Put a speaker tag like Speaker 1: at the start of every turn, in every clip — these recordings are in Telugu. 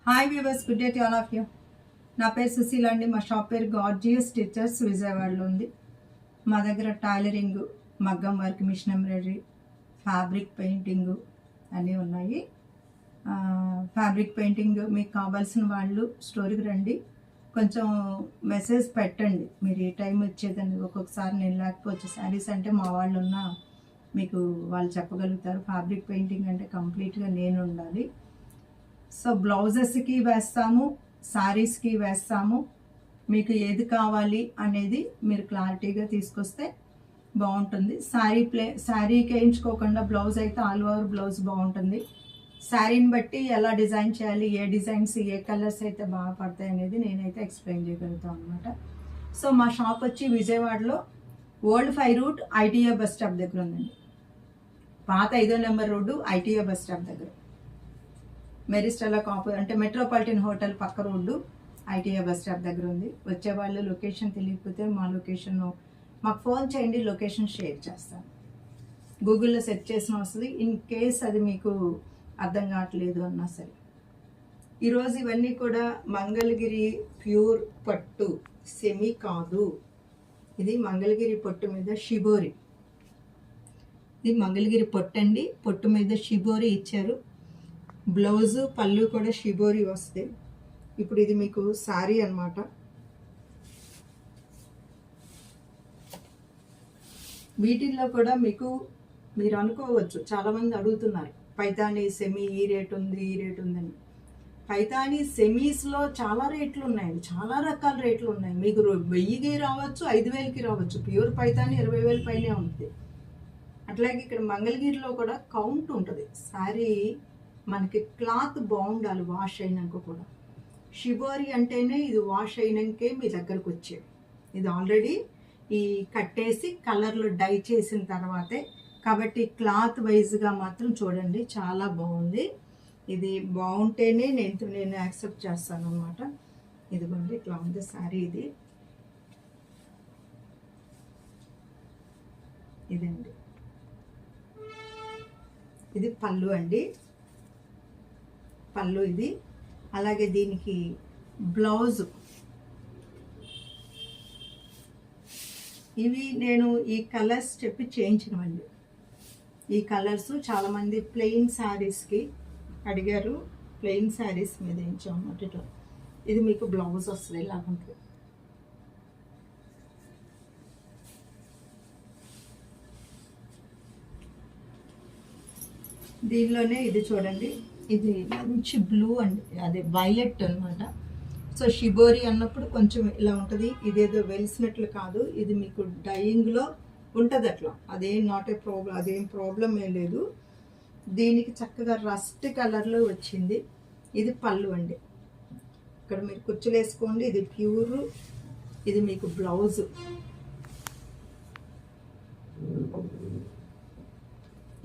Speaker 1: Hi viewers, good day to all of you. నా పేరు సుశీల అండి. మా షాప్ పేరు గార్జియస్ స్టిచెస్ విజయవాడలో ఉంది. మా దగ్గర టైలరింగ్, మగ్గం work, machine embroidery, fabric painting అన్నీ ఉన్నాయి. ఫ్యాబ్రిక్ పెయింటింగ్ మీకు కావాల్సిన వాళ్ళు స్టోర్కి రండి, కొంచెం మెసేజ్ పెట్టండి. మీరు ఏ టైం వచ్చేదండి, ఒక్కొక్కసారి నేను లేకపోవచ్చు. శారీస్ అంటే మా వాళ్ళు ఉన్నా మీకు వాళ్ళు చెప్పగలుగుతారు. ఫ్యాబ్రిక్ పెయింటింగ్ అంటే కంప్లీట్గా నేను ఉండాలి. సో బ్లౌజెస్కి వేస్తాము, శారీస్కి వేస్తాము. మీకు ఏది కావాలి అనేది మీరు క్లారిటీగా తీసుకొస్తే బాగుంటుంది. శారీకి వేయించుకోకుండా బ్లౌజ్ అయితే ఆల్ ఓవర్ బ్లౌజ్ బాగుంటుంది. శారీని బట్టి ఎలా డిజైన్ చేయాలి, ఏ డిజైన్స్, ఏ కలర్స్ అయితే బాగా పడతాయి అనేది నేనైతే ఎక్స్ప్లెయిన్ చేయగలుగుతాను అనమాట. సో మా షాప్ వచ్చి విజయవాడలో old 5 route ITI bus stop దగ్గర ఉందండి. పాత 5వ నెంబర్ రోడ్డు ఐటీఐ బస్ స్టాప్ దగ్గర, మెరిస్టలా అంటే మెట్రోపాలిటన్ హోటల్ పక్క రోడ్డు ఐటీఐ బస్ స్టాప్ దగ్గర ఉంది. వచ్చేవాళ్ళు లొకేషన్ తెలియకపోతే మా లొకేషన్ మాకు ఫోన్ చేయండి, లొకేషన్ షేర్ చేస్తాను. గూగుల్లో సెర్చ్ చేసిన వస్తుంది. ఇన్ కేస్ అది మీకు అర్థం కావట్లేదు అన్నా సరే. ఈరోజు ఇవన్నీ కూడా మంగళగిరి ప్యూర్ పట్టు, సెమీ కాదు. ఇది మంగళగిరి పట్టు మీద షిబోరి. ఇది మంగళగిరి పట్టు అండి. పట్టు మీద షిబోరి ఇచ్చారు. బ్లౌజు పళ్ళు కూడా షిబోరి వస్తాయి. ఇప్పుడు ఇది మీకు శారీ అన్నమాట. వీటిల్లో కూడా మీకు మీరు అనుకోవచ్చు, చాలామంది అడుగుతున్నారు పైతానీ సెమీ ఈ రేట్ ఉంది, ఈ రేట్ ఉందని. పైతానీ సెమీస్లో చాలా రేట్లు ఉన్నాయండి, చాలా రకాల రేట్లు ఉన్నాయి. మీకు 1000కి రావచ్చు, 5000కి రావచ్చు. ప్యూర్ పైతానీ 20,000 పైనే ఉంటుంది. అట్లాగే ఇక్కడ మంగళగిరిలో కూడా కౌంట్ ఉంటుంది. శారీ మనకి క్లాత్ బాగుండాలి, వాష్ అయినాక కూడా. షిబోరి అంటేనే ఇది వాష్ అయినాకే మీ దగ్గరకు వచ్చేది. ఇది ఆల్రెడీ ఈ కట్టేసి కలర్లో డై చేసిన తర్వాతే, కాబట్టి క్లాత్ వైజ్గా మాత్రం చూడండి చాలా బాగుంది. ఇది బాగుంటేనే నేను యాక్సెప్ట్ చేస్తాను అనమాట. ఇదిగోండి ఇట్లా ఉంది శారీ. ఇదండి, ఇది పళ్ళు అండి. పళ్ళు ఇది. అలాగే దీనికి బ్లౌజు. ఇవి నేను ఈ కలర్స్ చెప్పి చేయించినవండి. ఈ కలర్స్ చాలామంది ప్లెయిన్ శారీస్కి అడిగారు. ప్లెయిన్ శారీస్ మీద వేయించాం అన్నమాట. ఇట్లా ఇది మీకు బ్లౌజ్ వస్తుంది, ఇలా ఉంటుంది. దీనిలోనే ఇది చూడండి, ఇది మంచి బ్లూ అండి, అదే వైలెట్ అనమాట. సో షిబోరి అన్నప్పుడు కొంచెం ఇలా ఉంటుంది. ఇదేదో వెలిసినట్లు కాదు, ఇది మీకు డైయింగ్లో ఉంటుంది అట్లా. అదేం నాట్ ఏ ప్రాబ్లం, అదేం ప్రాబ్లం ఏం లేదు. దీనికి చక్కగా రస్ట్ కలర్లో వచ్చింది. ఇది పళ్ళు అండి. ఇక్కడ మీరు కుచ్చులు వేసుకోండి. ఇది ప్యూర్. ఇది మీకు బ్లౌజు.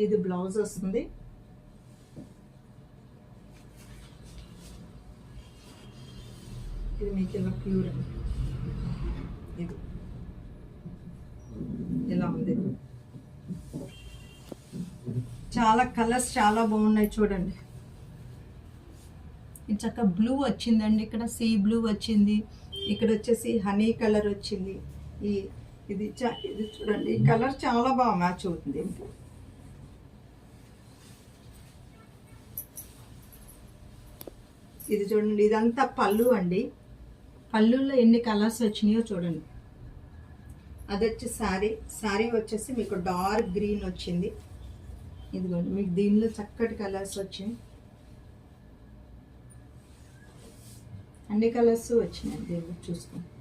Speaker 1: ఇది బ్లౌజ్ వస్తుంది. ఇది మీకు ఇలా ప్యూర్ అండి. ఇది ఇలా ఉంది. చాలా కలర్స్ చాలా బాగున్నాయి చూడండి. ఇది చక్కగా బ్లూ వచ్చిందండి. ఇక్కడ సీ బ్లూ వచ్చింది. ఇక్కడ వచ్చేసి హనీ కలర్ వచ్చింది. ఇది చూడండి, ఈ కలర్ చాలా బాగా మ్యాచ్ అవుతుంది. ఇది చూడండి, ఇదంతా పళ్ళు అండి. పళ్ళుల్లో ఎన్ని కలర్స్ వచ్చినాయో చూడండి. అది వచ్చి శారీ వచ్చేసి మీకు డార్క్ గ్రీన్ వచ్చింది. ఇదిగోండి, మీకు దీనిలో చక్కటి కలర్స్ వచ్చాయి. అన్ని కలర్స్ వచ్చినాయి దీనిలో. చూసుకోండి,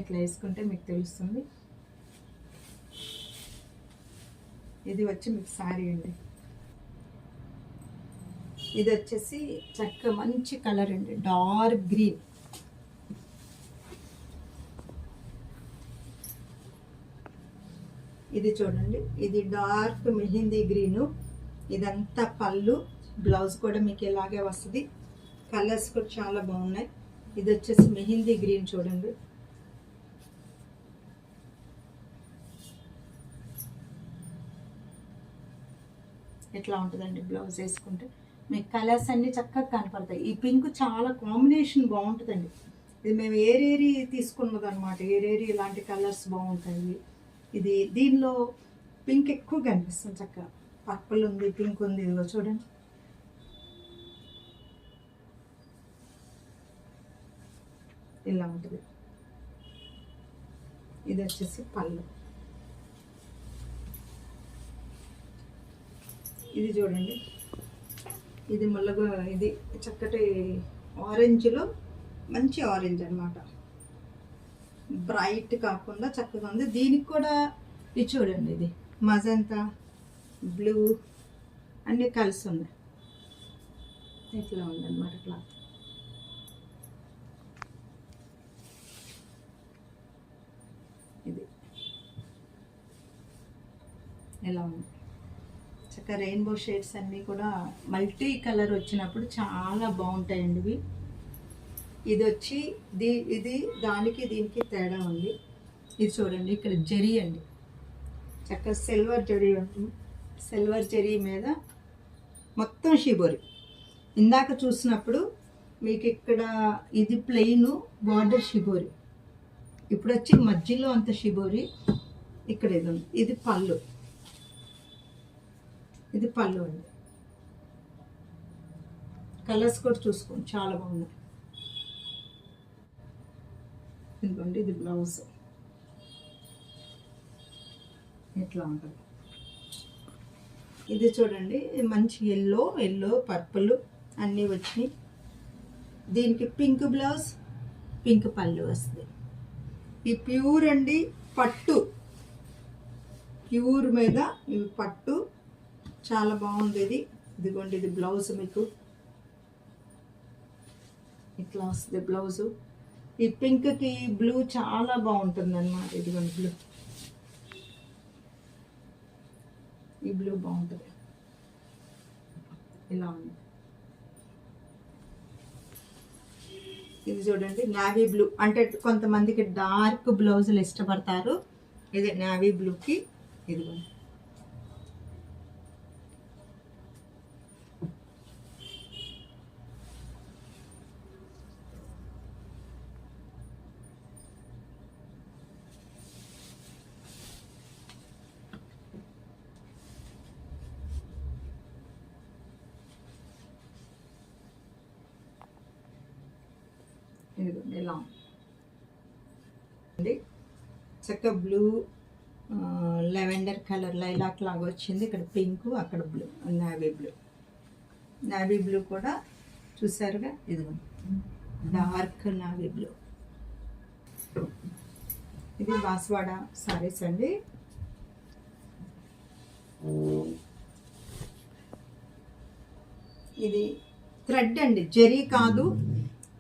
Speaker 1: ఎట్లా వేసుకుంటే మీకు తెలుస్తుంది. ఇది వచ్చి మీకు శారీ అండి. ఇది వచ్చేసి చక్కగా మంచి కలర్ అండి, డార్క్ గ్రీన్. ఇది చూడండి, ఇది డార్క్ మెహందీ గ్రీను. ఇదంతా పళ్ళు. బ్లౌజ్ కూడా మీకు ఇలాగే వస్తుంది. కలర్స్ కూడా చాలా బాగున్నాయి. ఇది వచ్చేసి మెహందీ గ్రీన్ చూడండి. ఇట్లా ఉంటుందండి బ్లౌజ్ వేసుకుంటే. మీకు కలర్స్ అన్నీ చక్కగా కనపడతాయి. ఈ పింక్ చాలా కాంబినేషన్ బాగుంటుందండి. ఇది మేము ఏరేరి తీసుకున్నది అనమాట. ఏరేరి ఇలాంటి కలర్స్ బాగుంటాయి. ఇది దీనిలో పింక్ ఎక్కువ కనిపిస్తుంది చక్కగా. పర్పుల్ ఉంది, పింక్ ఉంది. ఇదిగో చూడండి. ఇలా ఉంటుంది. ఇది వచ్చేసి పళ్ళు. ఇది చూడండి, ఇది ముల్లగా, ఇది చక్కటి ఆరెంజ్లో మంచి ఆరెంజ్ అనమాట. బ్రైట్ కాకుండా చక్కగా ఉంది. దీనికి కూడా ఇది చూడండి, ఇది మజంతా బ్లూ అన్నీ కలిసి ఉన్నాయి. ఇట్లా ఉందన్నమాట క్లాత్. ఇది ఎలా ఉంది చక్కగా రెయిన్బో షేడ్స్ అన్నీ కూడా మల్టీ కలర్ వచ్చినప్పుడు చాలా బాగుంటాయండి ఇవి. ఇది వచ్చి ఇది దానికి దీనికి తేడా ఉంది. ఇది చూడండి, ఇక్కడ జరీ అండి, చక్కగా సిల్వర్ జరీ ఉంటుంది. సిల్వర్ జరీ మీద మొత్తం షిబోరి. ఇందాక చూసినప్పుడు మీకు ఇక్కడ ఇది ప్లెయిన్ బార్డర్ షిబోరి, ఇప్పుడు వచ్చి మధ్యలో అంత షిబోరి. ఇక్కడ ఇది ఉంది. ఇది పళ్ళు. ఇది పళ్ళు అండి. కలర్స్ కూడా చూసుకోండి, చాలా బాగున్నాయి. ఇదిగోండి, ఇది బ్లౌజ్ ఎట్లా ఉంటుంది. ఇది చూడండి, మంచి ఎల్లో పర్పుల్ అన్నీ వచ్చినాయి. దీనికి పింక్ బ్లౌజ్, పింక్ పళ్ళు వస్తుంది. ఈ ప్యూర్ అండి, పట్టు ప్యూర్ మీద ఇవి పట్టు, చాలా బాగుంది ఇది. ఇదిగోండి, ఇది బ్లౌజ్ మీకు ఇట్లా వస్తుంది బ్లౌజు. ఈ పింక్కి బ్లూ చాలా బాగుంటుంది అన్నమాట. ఇదిగోండి బ్లూ, ఈ బ్లూ బాగుంటుంది. ఇలా ఉంది. ఇది చూడండి, నావీ బ్లూ. అంటే కొంతమందికి డార్క్ బ్లౌజులు ఇష్టపడతారు. ఇది నావీ బ్లూకి ఇదిగోండి. ఇదిగోండి ఇలా ఉంది. చక్కగా బ్లూ, లెవెండర్ కలర్, లైలాక్ లాగా వచ్చింది. ఇక్కడ పింక్, అక్కడ బ్లూ, నావీ బ్లూ కూడా చూసారుగా. ఇదిగోండి డార్క్ నావీ బ్లూ. ఇది బాస్వాడ సారీస్ అండి. ఇది థ్రెడ్ అండి, జరీ కాదు,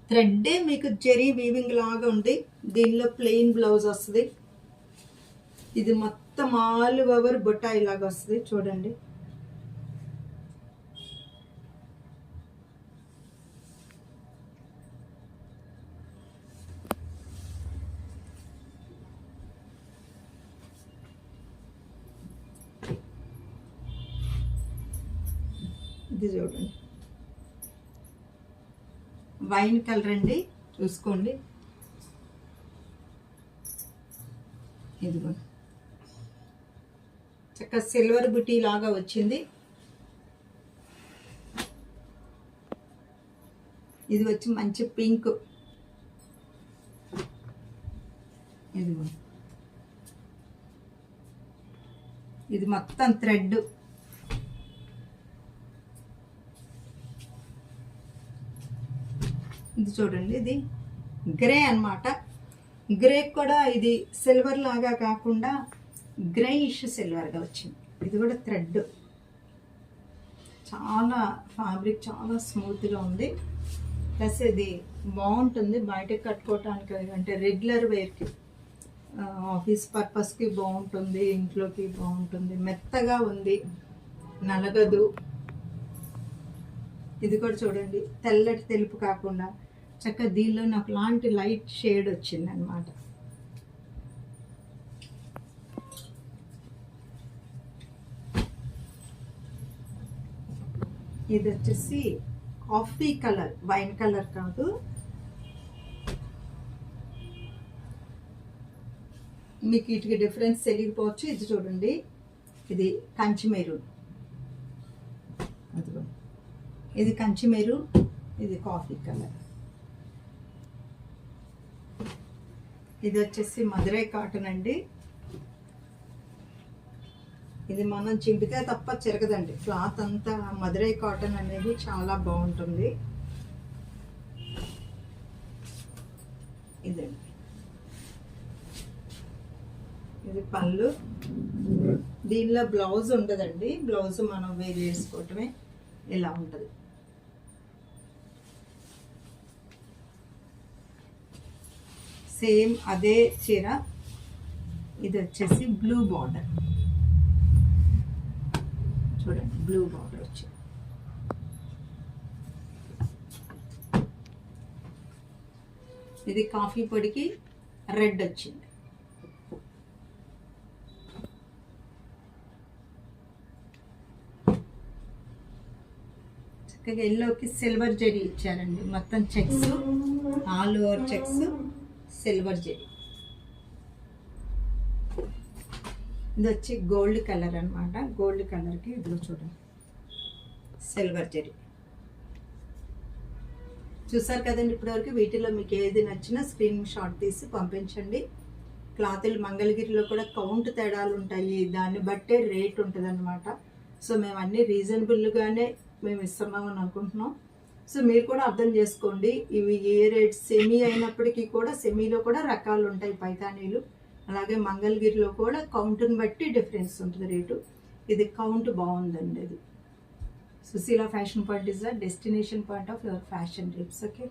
Speaker 1: థ్రెడ్డే. మీకు జరీ వీవింగ్ లాగా ఉంది. దీనిలో ప్లెయిన్ బ్లౌజ్ వస్తుంది. ఇది మొత్తం ఆల్ ఓవర్ బొటాయి లాగా వస్తుంది. చూడండి, ఇది చూడండి వైన్ కలర్ అండి, చూసుకోండి. ఇదిగోండి చక్కగా సిల్వర్ బుటీ లాగా వచ్చింది. ఇది వచ్చి మంచి పింక్. ఇదిగోండి, ఇది మొత్తం థ్రెడ్. ఇది చూడండి, ఇది గ్రే అన్నమాట. గ్రే కూడా ఇది సిల్వర్ లాగా కాకుండా గ్రేయిష్ సిల్వర్గా వచ్చింది. ఇది కూడా థ్రెడ్. చాలా ఫ్యాబ్రిక్ చాలా స్మూత్గా ఉంది. ప్లస్ ఇది బాగుంటుంది బయటకు కట్టుకోవటానికి, అంటే రెగ్యులర్ వేర్కి, ఆఫీస్ పర్పస్కి బాగుంటుంది, ఇంట్లోకి బాగుంటుంది. మెత్తగా ఉంది, నలగదు. ఇది కూడా చూడండి, తెల్లటి తెలుపు కాకుండా చక్కగా దీనిలో నాకు లాంటి లైట్ షేడ్ వచ్చింది అన్నమాట. ఇది వచ్చేసి కాఫీ కలర్, వైన్ కలర్ కాదు. మీకు వీటికి డిఫరెన్స్ తెలియకపోవచ్చు. ఇది చూడండి, ఇది కంచి మెరూన్, అదిగో ఇది కంచి మెరూన్, ఇది కాఫీ కలర్. ఇది వచ్చేసి మదురై కాటన్ అండి. ఇది మనం చింపితే తప్ప చిరగదండి. క్లాత్ అంతా మదురై కాటన్ అనేది చాలా బాగుంటుంది. ఇదండి, ఇది పళ్ళు. దీనిలో బ్లౌజ్ ఉండదండి, బ్లౌజ్ మనం వేరు చేసుకోవటమే. ఇలా ఉంటుంది. సేమ్ అదే చీర. ఇది వచ్చేసి బ్లూ బార్డర్, చూడండి బ్లూ బార్డర్ వచ్చి. ఇది కాఫీ పొడికి రెడ్ వచ్చింది. చక్కగా ఎల్లోకి సిల్వర్ జరీ ఇచ్చారండి. మొత్తం checks, all over checks, silver zari. ఇది వచ్చి గోల్డ్ కలర్ అనమాట. గోల్డ్ కలర్కి ఇదిలో చూడండి సిల్వర్ జరీ. చూసారు కదండి ఇప్పటివరకు. వీటిలో మీకు ఏది నచ్చినా స్క్రీన్ షాట్ తీసి పంపించండి. క్లాతులు మంగళగిరిలో కూడా కౌంట్ తేడాలు ఉంటాయి, దాన్ని బట్టే రేట్ ఉంటుంది అనమాట. సో మేము అన్నీ రీజనబుల్గానే మేము ఇస్తున్నామని అనుకుంటున్నాం. సో మీరు కూడా అర్థం చేసుకోండి. ఇవి ఏ రేట్ సెమీ అయినప్పటికీ కూడా సెమీలో కూడా రకాలు ఉంటాయి పైతానీలు. అలాగే మంగళగిరిలో కూడా కౌంట్ని బట్టి డిఫరెన్స్ ఉంటుంది రేటు. ఇది కౌంట్ బాగుందండి. అది Sushila fashion point is the destination point of your fashion tips. Okay.